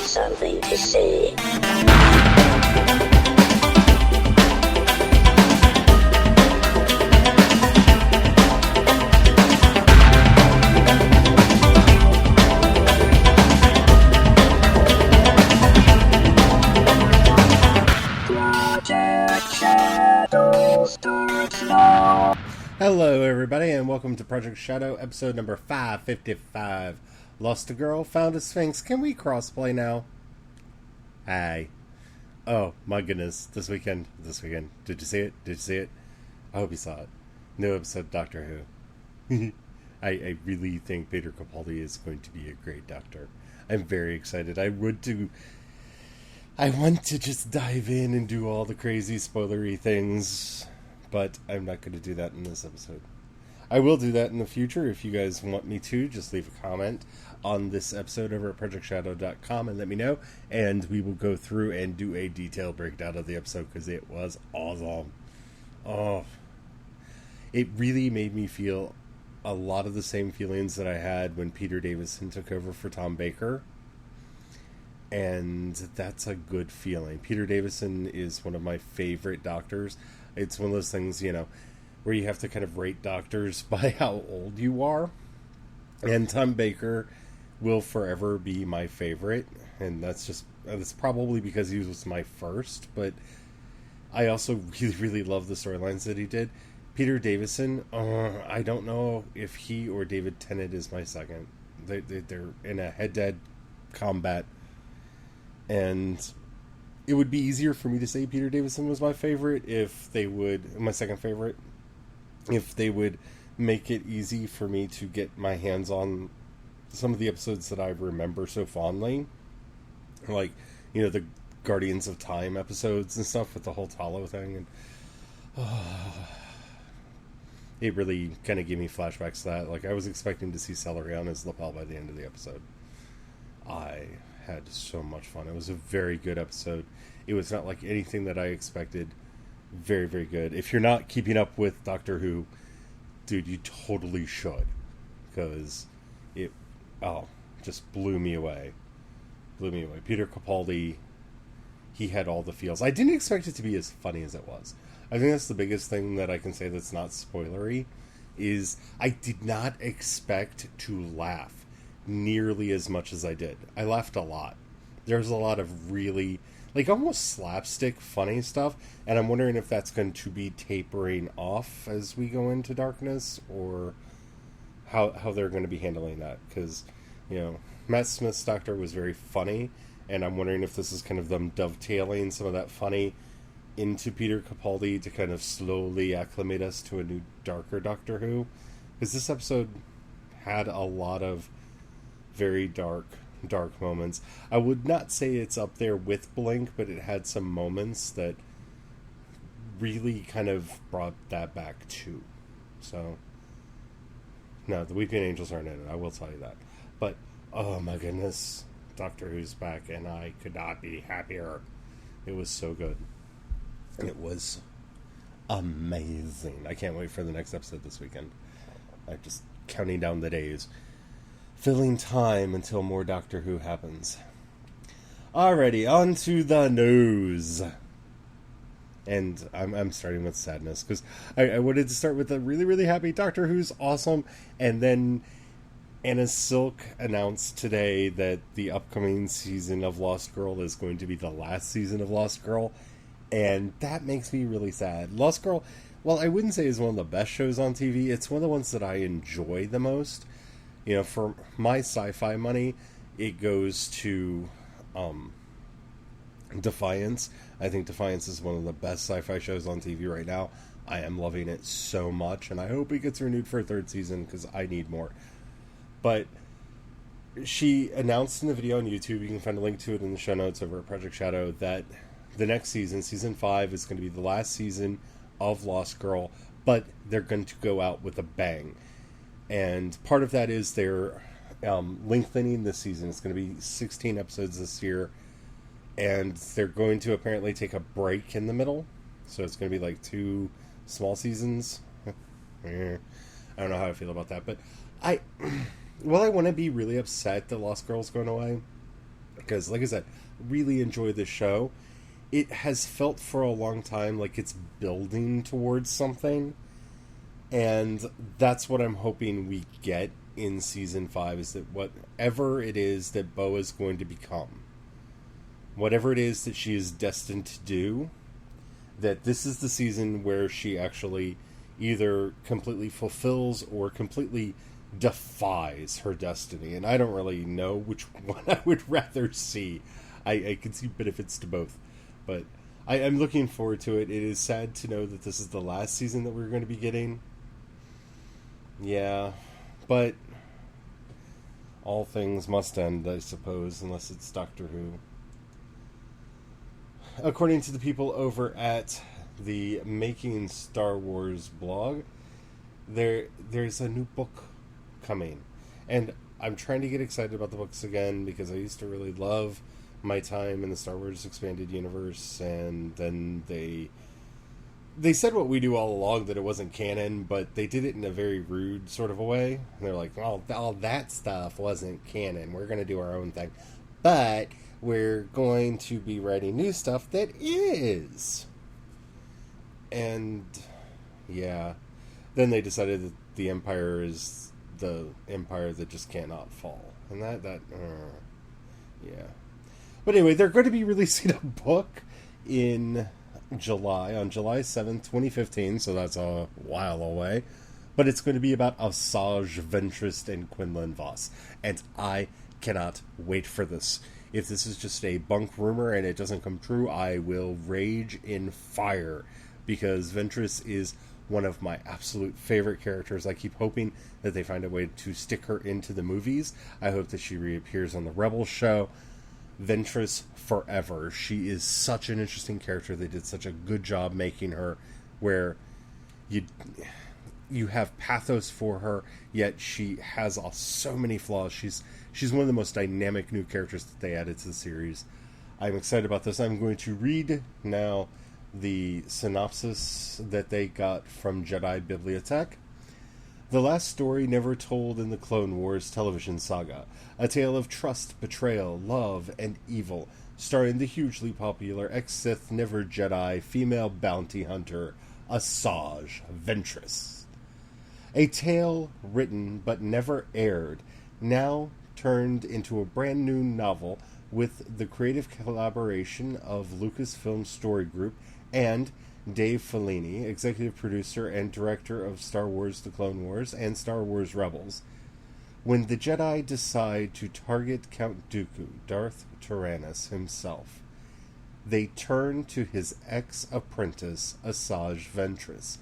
something to say. Hello everybody and welcome to Project Shadow, episode number 555. Lost a girl, found a Sphinx. Can we crossplay now? Hi. Oh my goodness, this weekend. Did you see it? I hope you saw it. New episode of Doctor Who. I really think Peter Capaldi is going to be a great doctor. I'm very excited. I want to just dive in and do all the crazy spoilery things, but I'm not going to do that in this episode. I will do that in the future. If you guys want me to, just leave a comment on this episode over at projectshadow.com and let me know, and we will go through and do a detailed breakdown of the episode because it was awesome. Oh, it really made me feel a lot of the same feelings that I had when Peter Davison took over for Tom Baker. And that's a good feeling. Peter Davison is one of my favorite doctors. It's one of those things, where you have to kind of rate doctors by how old you are. And Tom Baker will forever be my favorite. And that's probably because he was my first. But I also really, really love the storylines that he did. Peter Davison, I don't know if he or David Tennant is my second. They're in a head-to-head combat. And it would be easier for me to say Peter Davison was my favorite my second favorite, if they would make it easy for me to get my hands on some of the episodes that I remember so fondly. Like, the Guardians of Time episodes and stuff with the whole Talo thing. And it really kind of gave me flashbacks to that. Like, I was expecting to see Celerion as Lapel by the end of the episode. I had so much fun. It was a very good episode. It was not like anything that I expected. Very, very good. If you're not keeping up with Doctor Who, dude, you totally should. Because it just blew me away. Peter Capaldi, he had all the feels. I didn't expect it to be as funny as it was. I think that's the biggest thing that I can say that's not spoilery, is I did not expect to laugh nearly as much as I did. I laughed a lot. There's a lot of really, almost slapstick funny stuff, and I'm wondering if that's going to be tapering off as we go into Darkness, or how they're going to be handling that, because, Matt Smith's Doctor was very funny, and I'm wondering if this is kind of them dovetailing some of that funny into Peter Capaldi to kind of slowly acclimate us to a new, darker Doctor Who, because this episode had a lot of very dark moments. I would not say it's up there with Blink, but it had some moments that really kind of brought that back too. So, no, the Weeping Angels aren't in it, I will tell you that. But, oh my goodness, Doctor Who's back, and I could not be happier. It was so good. It was amazing. I can't wait for the next episode this weekend. I'm just counting down the days, filling time until more Doctor Who happens. Alrighty, on to the news. And I'm starting with sadness, because I wanted to start with a really, really happy Doctor Who's awesome, and then Anna Silk announced today that the upcoming season of Lost Girl is going to be the last season of Lost Girl, and that makes me really sad. Lost Girl, well, I wouldn't say is one of the best shows on TV. It's one of the ones that I enjoy the most. For my sci-fi money, it goes to Defiance. I think Defiance is one of the best sci-fi shows on TV right now. I am loving it so much, and I hope it gets renewed for a third season, because I need more. But she announced in the video on YouTube, you can find a link to it in the show notes over at Project Shadow, that the next season, Season 5, is going to be the last season of Lost Girl, but they're going to go out with a bang. And part of that is they're lengthening the season. It's going to be 16 episodes this year, and they're going to apparently take a break in the middle. So it's going to be like 2 small seasons. I don't know how I feel about that, but while I want to be really upset that Lost Girl's going away, Because, like I said, really enjoy this show. It has felt for a long time like it's building towards something. And that's what I'm hoping we get in season 5, is that whatever it is that Bo is going to become, whatever it is that she is destined to do, that this is the season where she actually either completely fulfills or completely defies her destiny. And I don't really know which one I would rather see. I can see benefits to both. But I'm looking forward to it. It is sad to know that this is the last season that we're going to be getting. Yeah, but all things must end, I suppose, unless it's Doctor Who. According to the people over at the Making Star Wars blog, there's a new book coming. And I'm trying to get excited about the books again, because I used to really love my time in the Star Wars Expanded Universe, and then they said what we do all along, that it wasn't canon, but they did it in a very rude sort of a way. And they're like, well, all that stuff wasn't canon. We're going to do our own thing. But we're going to be writing new stuff that is. And, yeah. Then they decided that the Empire is the Empire that just cannot fall. And yeah. But anyway, they're going to be releasing a book in July, on July 7th, 2015, so that's a while away. But it's going to be about Asajj Ventress and Quinlan Vos. And I cannot wait for this. If this is just a bunk rumor and it doesn't come true, I will rage in fire. Because Ventress is one of my absolute favorite characters. I keep hoping that they find a way to stick her into the movies. I hope that she reappears on the Rebels show. Ventress forever. She is such an interesting character. They did such a good job making her where you have pathos for her, yet she has so many flaws. She's one of the most dynamic new characters that they added to the series. I'm excited about this. I'm going to read now the synopsis that they got from Jedi Bibliothek. The last story never told in the Clone Wars television saga. A tale of trust, betrayal, love, and evil, starring the hugely popular ex-Sith never Jedi female bounty hunter, Asajj Ventress. A tale written but never aired, now turned into a brand new novel with the creative collaboration of Lucasfilm Story Group and Dave Filoni, executive producer and director of Star Wars The Clone Wars and Star Wars Rebels. When the Jedi decide to target Count Dooku, Darth Tyrannus himself, they turn to his ex-apprentice, Asajj Ventress,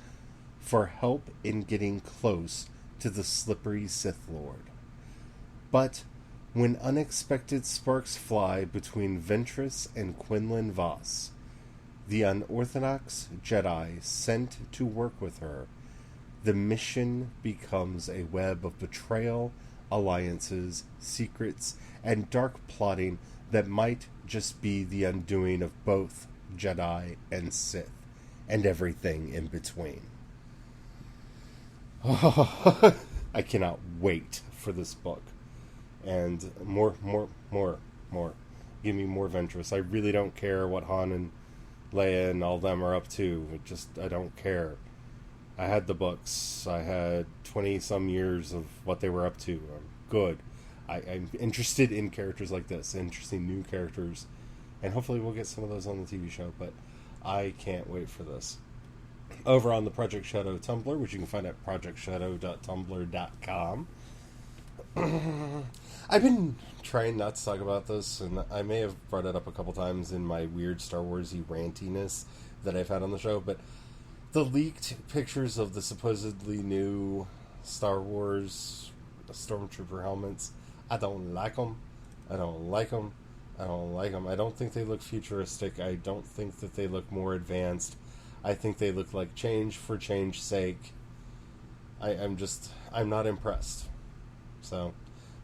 for help in getting close to the slippery Sith Lord. But when unexpected sparks fly between Ventress and Quinlan Vos, the unorthodox Jedi sent to work with her, the mission becomes a web of betrayal, alliances, secrets, and dark plotting that might just be the undoing of both Jedi and Sith, and everything in between. I cannot wait for this book. And more. Give me more Ventress. I really don't care what Han and Leia and all them are up to. I don't care. I had the books. I had 20-some years of what they were up to. I'm good. I'm interested in characters like this, interesting new characters, and hopefully we'll get some of those on the TV show, but I can't wait for this. Over on the Project Shadow Tumblr, which you can find at projectshadow.tumblr.com. I've been trying not to talk about this, and I may have brought it up a couple times in my weird Star Wars-y rantiness that I've had on the show, but the leaked pictures of the supposedly new Star Wars Stormtrooper helmets, I don't like them. I don't think they look futuristic. I don't think that they look more advanced. I think they look like change for change's sake. I'm not impressed. So,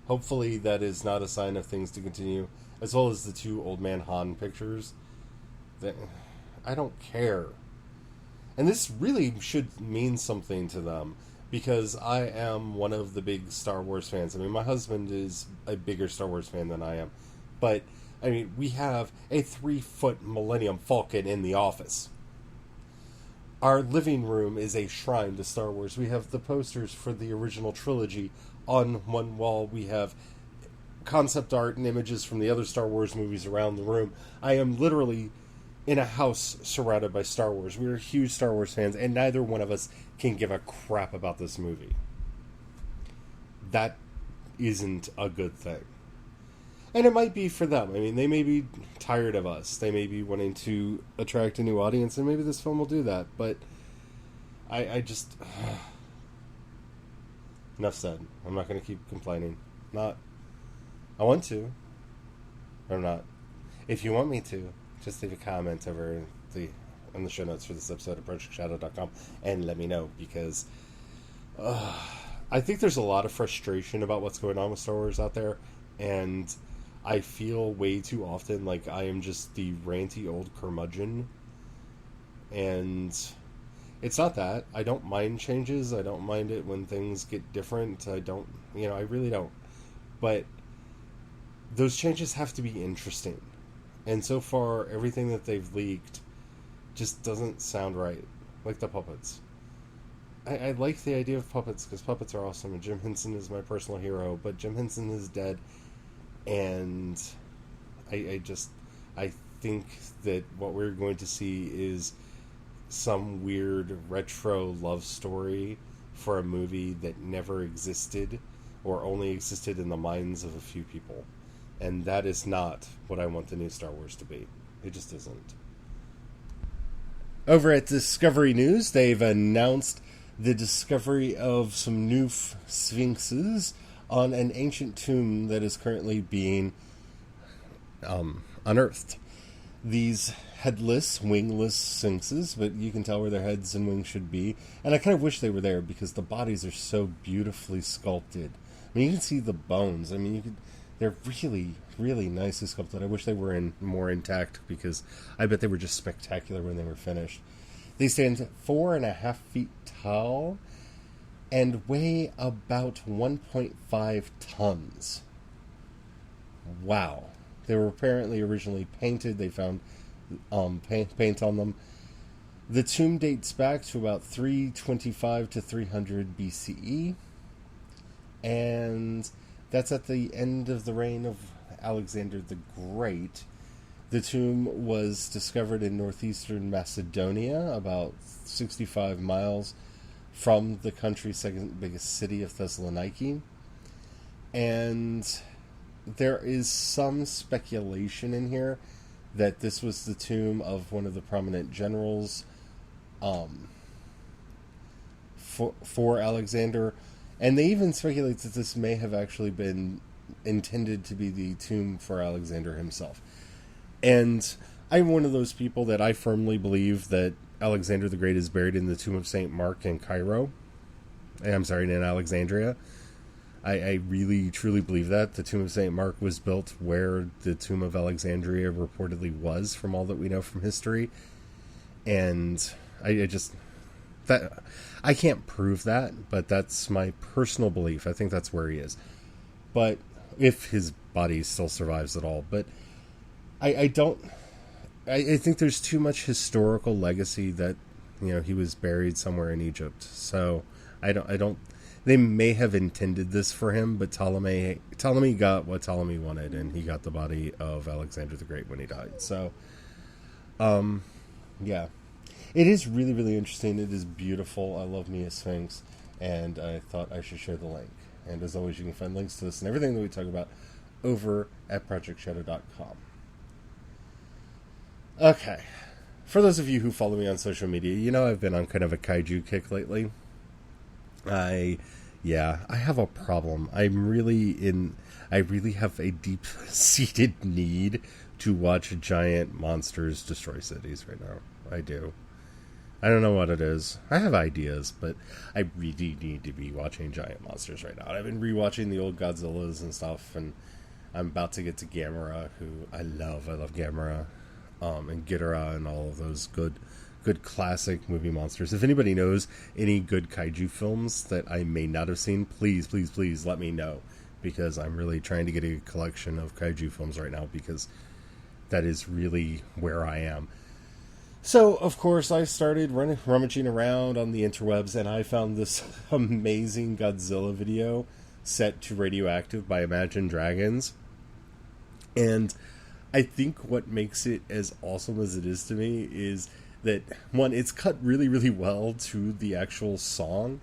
hopefully that is not a sign of things to continue, as well as the two Old Man Han pictures. I don't care. And this really should mean something to them, because I am one of the big Star Wars fans. I mean, my husband is a bigger Star Wars fan than I am, but I mean, we have a 3-foot Millennium Falcon in the office. Our living room is a shrine to Star Wars. We have the posters for the original trilogy on one wall. We have concept art and images from the other Star Wars movies around the room. I am literally in a house surrounded by Star Wars. We're huge Star Wars fans, and neither one of us can give a crap about this movie. That isn't a good thing. And it might be for them. I mean, they may be tired of us. They may be wanting to attract a new audience, and maybe this film will do that. But I just... Enough said. I'm not going to keep complaining. I want to. Or I'm not. If you want me to, just leave a comment over in the show notes for this episode at ProjectShadow.com and let me know, because I think there's a lot of frustration about what's going on with Star Wars out there, and I feel way too often like I am just the ranty old curmudgeon, and it's not that. I don't mind changes. I don't mind it when things get different. I really don't. But those changes have to be interesting. And so far, everything that they've leaked just doesn't sound right. Like the puppets. I like the idea of puppets, because puppets are awesome, and Jim Henson is my personal hero, but Jim Henson is dead. And I think that what we're going to see is some weird retro love story for a movie that never existed, or only existed in the minds of a few people. And that is not what I want the new Star Wars to be. It just isn't. Over at Discovery News, they've announced the discovery of some new Sphinxes on an ancient tomb that is currently being unearthed. These headless, wingless Sphinxes, but you can tell where their heads and wings should be. And I kind of wish they were there, because the bodies are so beautifully sculpted. I mean, you can see the bones. I mean, they're really, really nicely sculpted. I wish they were more intact, because I bet they were just spectacular when they were finished. They stand 4.5 feet tall and weigh about 1.5 tons. Wow. They were apparently originally painted. They found paint on them. The tomb dates back to about 325 to 300 BCE. And that's at the end of the reign of Alexander the Great. The tomb was discovered in northeastern Macedonia, about 65 miles from the country's second biggest city of Thessaloniki. And there is some speculation in here that this was the tomb of one of the prominent generals for Alexander. And they even speculate that this may have actually been intended to be the tomb for Alexander himself. And I'm one of those people that I firmly believe that Alexander the Great is buried in the tomb of St. Mark in in Alexandria. I really, truly believe that. The tomb of St. Mark was built where the tomb of Alexandria reportedly was, from all that we know from history. And I can't prove that, but that's my personal belief. I think that's where he is. But if his body still survives at all. But I think there's too much historical legacy that, he was buried somewhere in Egypt. So I don't they may have intended this for him, but Ptolemy got what Ptolemy wanted, and he got the body of Alexander the Great when he died. So yeah. It is really, really interesting. It is beautiful. I love me a Sphinx, and I thought I should share the link. And as always, you can find links to this and everything that we talk about over at ProjectShadow.com. Okay. For those of you who follow me on social media, I've been on kind of a kaiju kick lately. I have a problem. I really have a deep-seated need to watch giant monsters destroy cities right now. I do. I don't know what it is. I have ideas, but I really need to be watching giant monsters right now. I've been rewatching the old Godzillas and stuff, and I'm about to get to Gamera, who I love. I love Gamera, and Ghidorah, and all of those good classic movie monsters. If anybody knows any good kaiju films that I may not have seen, please, please, please let me know, because I'm really trying to get a collection of kaiju films right now, because that is really where I am. So, of course, I started rummaging around on the interwebs, and I found this amazing Godzilla video set to Radioactive by Imagine Dragons. And I think what makes it as awesome as it is to me is that, one, it's cut really, really well to the actual song,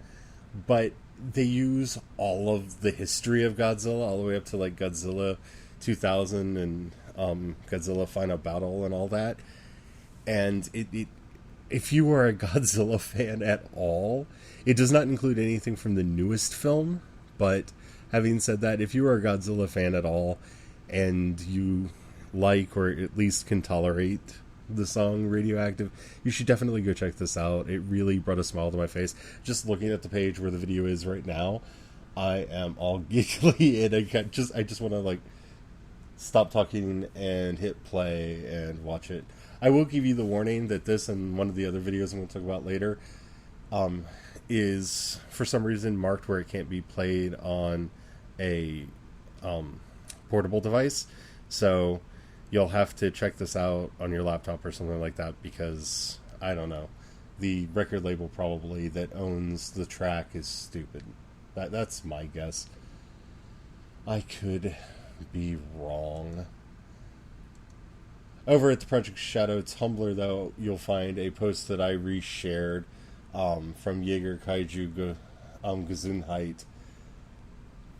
but they use all of the history of Godzilla, all the way up to, like, Godzilla 2000 and Godzilla Final Battle and all that. And if you are a Godzilla fan at all, it does not include anything from the newest film. But having said that, if you are a Godzilla fan at all and you like, or at least can tolerate, the song Radioactive, you should definitely go check this out. It really brought a smile to my face. Just looking at the page where the video is right now, I am all giggly, and I just want to, like, stop talking and hit play and watch it. I will give you the warning that this and one of the other videos I'm going to talk about later is, for some reason, marked where it can't be played on a portable device. So you'll have to check this out on your laptop or something like that, because, I don't know, the record label probably that owns the track is stupid. That's my guess. I could be wrong. Over at the Project Shadow Tumblr, though, you'll find a post that I reshared from Jaeger Kaiju Gesundheit.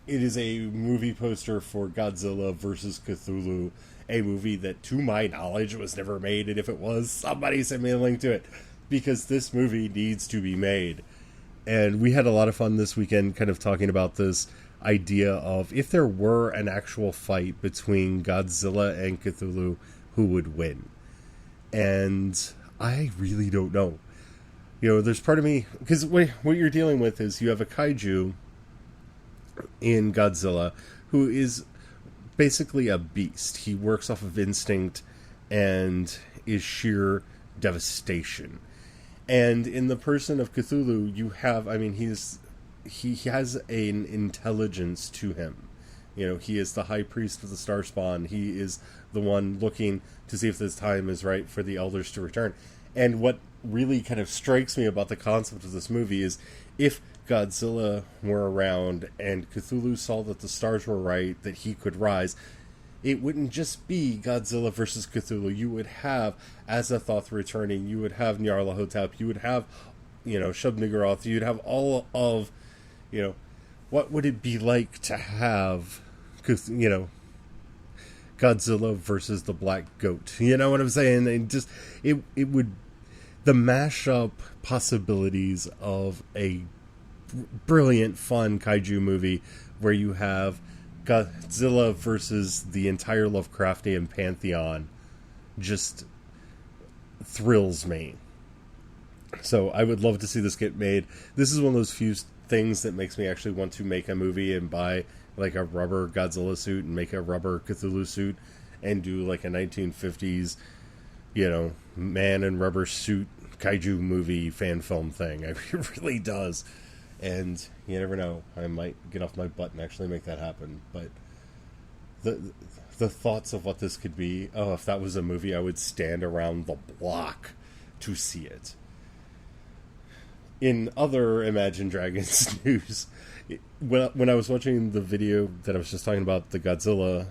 It is a movie poster for Godzilla vs. Cthulhu, a movie that, to my knowledge, was never made, and if it was, somebody sent me a link to it, because this movie needs to be made. And we had a lot of fun this weekend kind of talking about this idea of, if there were an actual fight between Godzilla and Cthulhu, who would win? And I really don't know. You know, there's part of me, because what you're dealing with is you have a kaiju in Godzilla who is basically a beast. He works off of instinct and is sheer devastation. And in the person of Cthulhu, you have, I mean, he has an intelligence to him. You know, he is the high priest of the Star Spawn. He is the one looking to see if this time is right for the elders to return. And what really kind of strikes me about the concept of this movie is, if Godzilla were around and Cthulhu saw that the stars were right, that he could rise, it wouldn't just be Godzilla versus Cthulhu. You would have Azathoth returning. You would have Nyarlathotep. You would have, you know, Shub-Niggurath. You'd have all of, you know, what would it be like to have, you know, Godzilla versus the Black Goat? You know what I'm saying? And just, it would, the mashup possibilities of a brilliant, fun kaiju movie where you have Godzilla versus the entire Lovecraftian pantheon just thrills me. So I would love to see this get made. This is one of those few things that makes me actually want to make a movie and buy, like, a rubber Godzilla suit and make a rubber Cthulhu suit and do, like, a 1950s, you know, man in rubber suit kaiju movie fan film thing. It really does. And you never know, I might get off my butt and actually make that happen. But the thoughts of what this could be, oh, if that was a movie, I would stand around the block to see it. In other Imagine Dragons news, when I was watching the video that I was just talking about, the Godzilla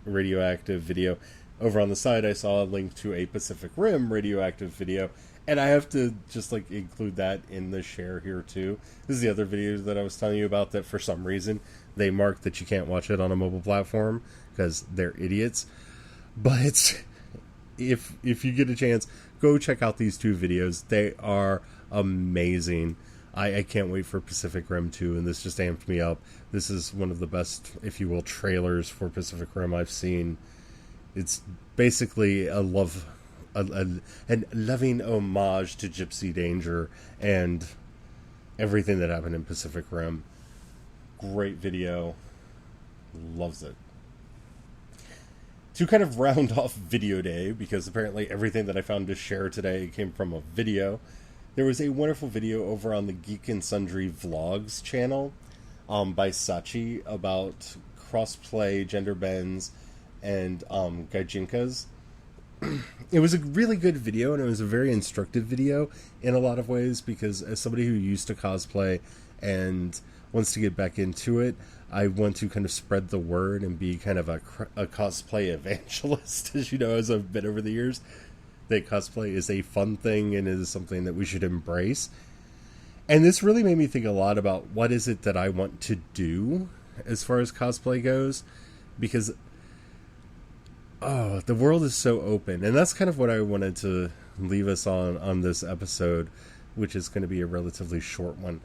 Radioactive video, over on the side I saw a link to a Pacific Rim Radioactive video, and I have to just, like, include that in the share here too. This is the other video that I was telling you about that for some reason they marked that you can't watch it on a mobile platform because they're idiots. But if you get a chance, go check out these two videos. They are amazing. I can't wait for Pacific Rim 2, and this just amped me up. This is one of the best, if you will, trailers for Pacific Rim I've seen. It's basically a loving homage to Gypsy Danger and everything that happened in Pacific Rim. Great video. Loves it. To kind of round off Video Day, because apparently everything that I found to share today came from a video, there was a wonderful video over on the Geek and Sundry Vlogs channel by Sachi about Crossplay, Gender Bends, and Gaijinkas. It was a really good video, and it was a very instructive video in a lot of ways, because as somebody who used to cosplay and wants to get back into it, I want to kind of spread the word and be kind of a cosplay evangelist, as you know, as I've been over the years, that cosplay is a fun thing and is something that we should embrace. And this really made me think a lot about what is it that I want to do as far as cosplay goes, because the world is so open, and that's kind of what I wanted to leave us on this episode, which is going to be a relatively short one.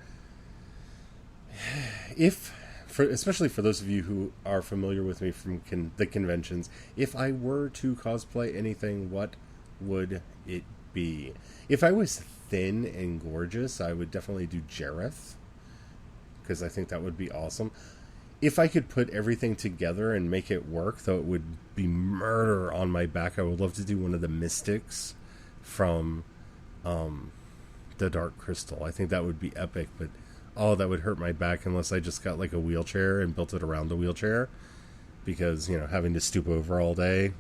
Especially for those of you who are familiar with me from the conventions, if I were to cosplay anything, what would it be? If I was thin and gorgeous, I would definitely do Jareth, because I think that would be awesome. If I could put everything together and make it work, though it would be murder on my back, I would love to do one of the mystics from the Dark Crystal. I think that would be epic, but that would hurt my back unless I just got like a wheelchair and built it around the wheelchair, because, having to stoop over all day,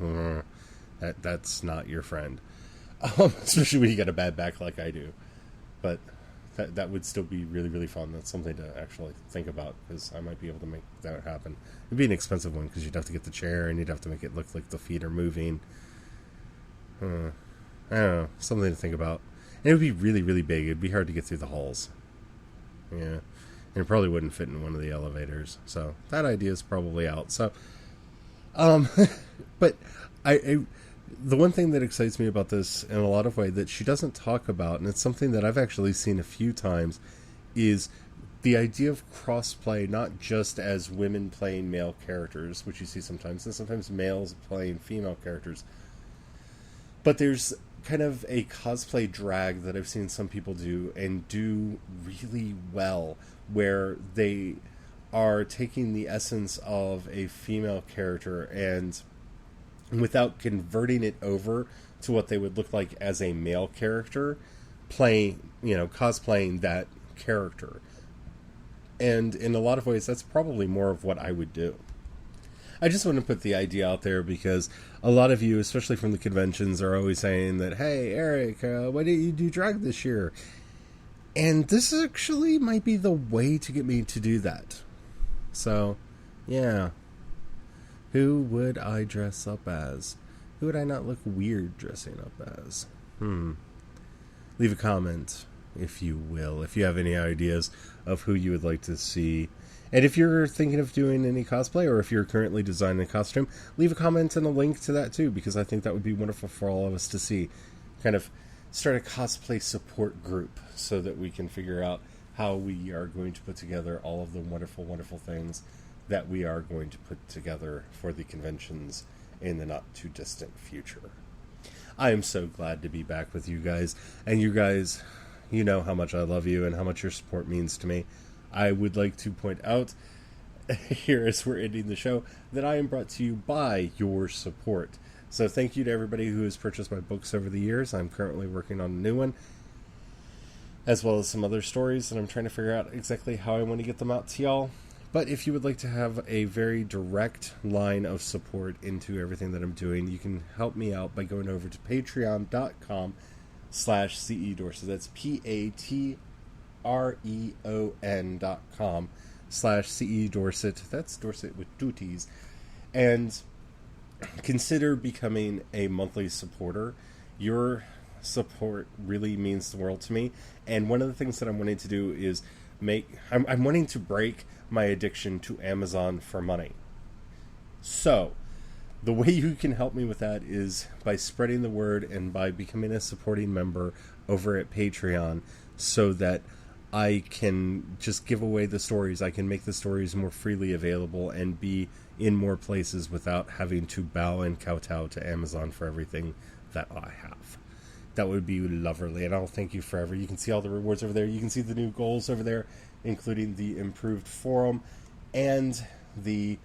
that's not your friend. Especially when you got a bad back like I do. But that would still be really, really fun. That's something to actually think about, because I might be able to make that happen. It'd be an expensive one, because you'd have to get the chair and you'd have to make it look like the feet are moving. I don't know, something to think about. And it would be really, really big. It'd be hard to get through the halls. Yeah, and it probably wouldn't fit in one of the elevators. So that idea is probably out. So, but the one thing that excites me about this in a lot of ways that she doesn't talk about, and it's something that I've actually seen a few times, is the idea of crossplay, not just as women playing male characters, which you see sometimes, and sometimes males playing female characters. But there's kind of a cosplay drag that I've seen some people do, and do really well, where they are taking the essence of a female character and, without converting it over to what they would look like as a male character, cosplaying that character. And in a lot of ways, that's probably more of what I would do. I just want to put the idea out there, because a lot of you, especially from the conventions, are always saying that, hey, Eric, why didn't you do drag this year? And this actually might be the way to get me to do that. So, yeah. Who would I dress up as? Who would I not look weird dressing up as? Leave a comment, if you will, if you have any ideas of who you would like to see. And if you're thinking of doing any cosplay, or if you're currently designing a costume, leave a comment and a link to that too, because I think that would be wonderful for all of us to see. Kind of start a cosplay support group, so that we can figure out how we are going to put together all of the wonderful, wonderful things that we are going to put together for the conventions in the not too distant future. I am so glad to be back with you guys, and you guys, you know how much I love you and how much your support means to me. I would like to point out here, as we're ending the show, that I am brought to you by your support. So thank you to everybody who has purchased my books over the years. I'm currently working on a new one, as well as some other stories, and I'm trying to figure out exactly how I want to get them out to y'all. But if you would like to have a very direct line of support into everything that I'm doing, you can help me out by going over to patreon.com/CEDorset. That's patreon.com/CEDorset. That's Dorset with 2 T's. And consider becoming a monthly supporter. Your support really means the world to me. And one of the things that I'm wanting to do is I'm wanting to break my addiction to Amazon for money. So, the way you can help me with that is by spreading the word and by becoming a supporting member over at Patreon, so that I can just give away the stories. I can make the stories more freely available and be in more places without having to bow and kowtow to Amazon for everything that I have. That would be lovely, and I'll thank you forever. You can see all the rewards over there. You can see the new goals over there, including the improved forum and the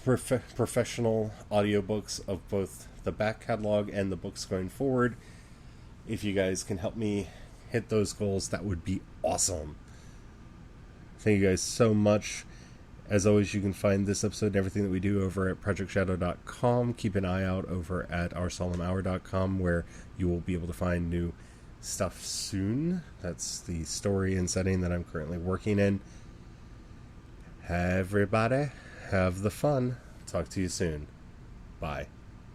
professional audiobooks of both the back catalog and the books going forward. If you guys can help me hit those goals, that would be awesome. Thank you guys so much. As always, you can find this episode and everything that we do over at projectshadow.com. Keep an eye out over at oursolemnhour.com, where you will be able to find new stuff soon. That's the story and setting that I'm currently working in. Everybody, have the fun. Talk to you soon. Bye.